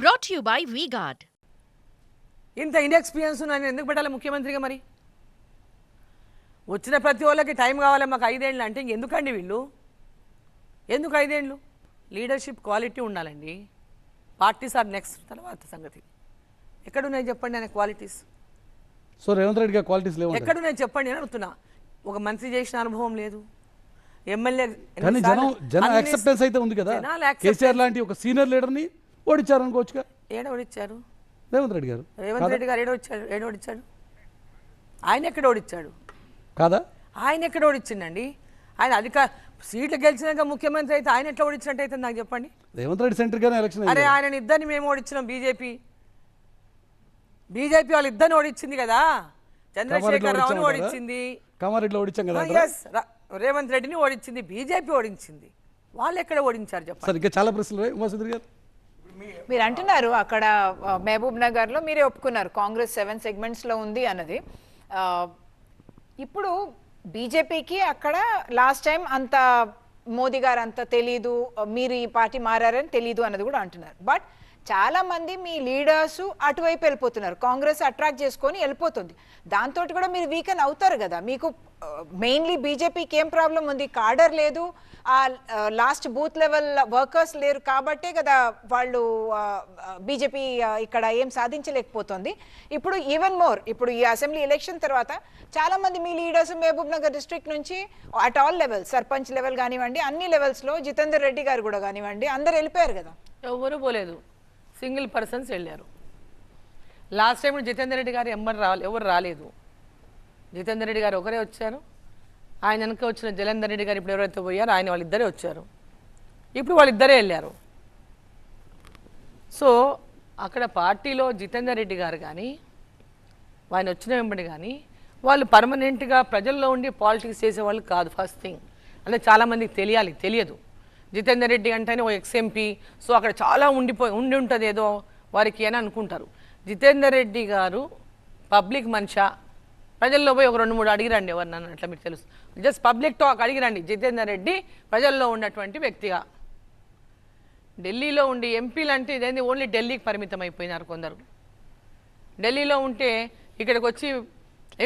Brought to you by V-Guard. ఇంత inexperience నేను ఎందుకు పెట్టాలి ముఖ్యమంత్రిగా? మరి వచ్చిన ప్రతి వాళ్ళకి టైం కావాలి, మాకు 5 ఏళ్ళు అంటే ఇంకెందుకండి వీళ్ళు? ఎందుకు 5 ఏళ్ళు? లీడర్షిప్ క్వాలిటీ ఉండాలండి. పార్టీస్ ఆర్ నెక్స్ట్ తర్వాత సంగతి. ఎక్కడున్నాయి చెప్పండి ఆయన క్వాలిటీస్? సో రేవంత్ రెడ్డి గారి క్వాలిటీస్ లేవు ఎక్కడున్నాయి చెప్పండి అని అడుగుతున్నా. ఒక మంత్రి చేసిన అనుభవం లేదు, ఎమ్మెల్యే కానీ జన యాక్సెప్టెన్స్ అయితే ఉంది కదా. కేసీఆర్ లాంటి ఒక సీనియర్ లీడర్ని ఓడించారు అనుకోవచ్చుగా. ఏడ ఓడించారు? రేవంత్ రెడ్డి గారు. రేవంత్ రెడ్డి గారు ఏడ ఓడించాడు? ఆయన ఎక్కడ ఓడించాడు? కాదా? ఆయన ఎక్కడ ఓడించిండండి? ఆయన సీట్లు గెలిచినాక ముఖ్యమంత్రి అయితే ఆయన ఎట్లా ఓడించినట్టు అయితే నాకు చెప్పండి. రేవంత్ రెడ్డి సెంటర్ గానే ఎలక్షన్. అరే ఆయన ఇద్దరిని మేము ఓడించినాం. బీజేపీ వాళ్ళు ఇద్దరిని ఓడించింది కదా. చంద్రశేఖర్ రావుని ఓడించింది, కామారెడ్డిలో ఓడించాం కదా. రేవంత్ రెడ్డిని ఓడించింది, బీజేపీ ఓడించింది. వాళ్ళు ఎక్కడ ఓడించారు చెప్పండి? సార్ ఇంకా చాలా ప్రశ్నలు ఉమాసుందరి గారు. మీరు అంటున్నారు అక్కడ మహబూబ్ నగర్లో మీరే ఒప్పుకున్నారు కాంగ్రెస్ 7 సెగ్మెంట్స్లో ఉంది అన్నది. ఇప్పుడు బీజేపీకి అక్కడ లాస్ట్ టైం అంత మోదీ గారు అంత తెలీదు, మీరు ఈ పార్టీ మారని తెలీదు అన్నది కూడా అంటున్నారు. బట్ చాలా మంది మీ లీడర్స్ అటువైపు వెళ్ళిపోతున్నారు, కాంగ్రెస్ అట్రాక్ట్ చేసుకొని వెళ్ళిపోతుంది. దాంతో కూడా మీరు వీకెన్ అవుతారు కదా. మీకు మెయిన్లీ బీజేపీకి ఏం ప్రాబ్లం ఉంది? కాడర్ లేదు, ఆ లాస్ట్ బూత్ లెవెల్ వర్కర్స్ లేరు కాబట్టే కదా వాళ్ళు బీజేపీ ఇక్కడ ఏం సాధించలేకపోతుంది. ఇప్పుడు ఈవెన్ మోర్, ఇప్పుడు ఈ అసెంబ్లీ ఎలక్షన్ తర్వాత చాలా మంది మీ లీడర్స్ మహబూబ్ నగర్ డిస్ట్రిక్ట్ నుంచి at all level, sarpanch level కానివ్వండి, అన్ని లెవెల్స్లో జితేందర్ రెడ్డి గారు కూడా కానివ్వండి, అందరు వెళ్ళిపోయారు కదా. ఎవరు పోలేదు, సింగిల్ పర్సన్స్ వెళ్ళారు. లాస్ట్ టైం జితేందర్ రెడ్డి గారు ఎవరు రాలేదు. జితేందర్ రెడ్డి గారు ఒకరే వచ్చారు. ఆయన వెనక వచ్చిన జలంధర్ రెడ్డి గారు ఇప్పుడు ఎవరైతే పోయారో ఆయన వాళ్ళిద్దరే వచ్చారు. ఇప్పుడు వాళ్ళిద్దరే వెళ్ళారు. సో అక్కడ పార్టీలో జితేందర్ రెడ్డి గారు కానీ ఆయన వచ్చిన వెంబడి కానీ వాళ్ళు పర్మనెంట్గా ప్రజల్లో ఉండి పాలిటిక్స్ చేసేవాళ్ళు కాదు. ఫస్ట్ థింగ్ అంటే చాలామందికి తెలియదు. జితేందర్ రెడ్డి అంటేనే ఓ ఎక్స్ఎంపీ, సో అక్కడ చాలా ఉండి ఉంటుంది ఏదో వారికి అని అనుకుంటారు. జితేందర్ రెడ్డి గారు పబ్లిక్ మనిషా? ప్రజల్లో పోయి ఒక 2-3 అడిగిరండి ఎవరినన్నా, అట్లా మీకు తెలుసు. జస్ట్ పబ్లిక్ టాక్ అడిగిరండి. జితేందర్ రెడ్డి ప్రజల్లో ఉన్నటువంటి వ్యక్తిగా. ఢిల్లీలో ఉండి ఎంపీలు అంటే ఇదేంది ఓన్లీ ఢిల్లీకి పరిమితం అయిపోయినారు కొందరు. ఢిల్లీలో ఉంటే ఇక్కడికి వచ్చి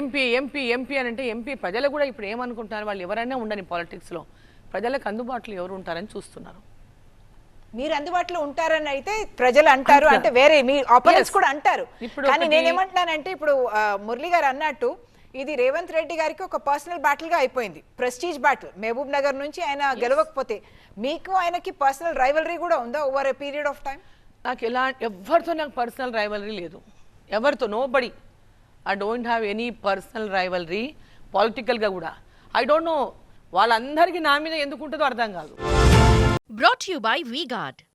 ఎంపీ అని అంటే ఎంపీ ప్రజలు కూడా ఇప్పుడు ఏమనుకుంటున్నారు? వాళ్ళు ఎవరైనా ఉండని పాలిటిక్స్లో ప్రజలకు అందుబాటులో ఎవరు ఉంటారని చూస్తున్నారు. మీరు అందుబాటులో ఉంటారని అయితే ప్రజలు అంటారు, అంటే వేరే మీ ఆపోనెంట్స్ కూడా అంటారు. కానీ నేనేమంటున్నానంటే ఇప్పుడు మురళి గారు అన్నట్టు ఇది రేవంత్ రెడ్డి గారికి ఒక పర్సనల్ బ్యాటిల్ గా అయిపోయింది, ప్రెస్టీజ్ బ్యాటిల్. మహబూబ్ నగర్ నుంచి ఆయన గెలవకపోతే మీకు ఆయనకి పర్సనల్ రైవలరీ కూడా ఉందా over a period of time? నాకు ఎవరితో నాకు పర్సనల్ రైవలరీ లేదు. ఎవరితో? Nobody. I don't have any personal rivalry పొలిటికల్గా కూడా. ఐ డోంట్ నో వాళ్ళందరికీ నా మీద ఎందుకు ఉంటుందో అర్థం కాదు. Brought to you by V-Guard.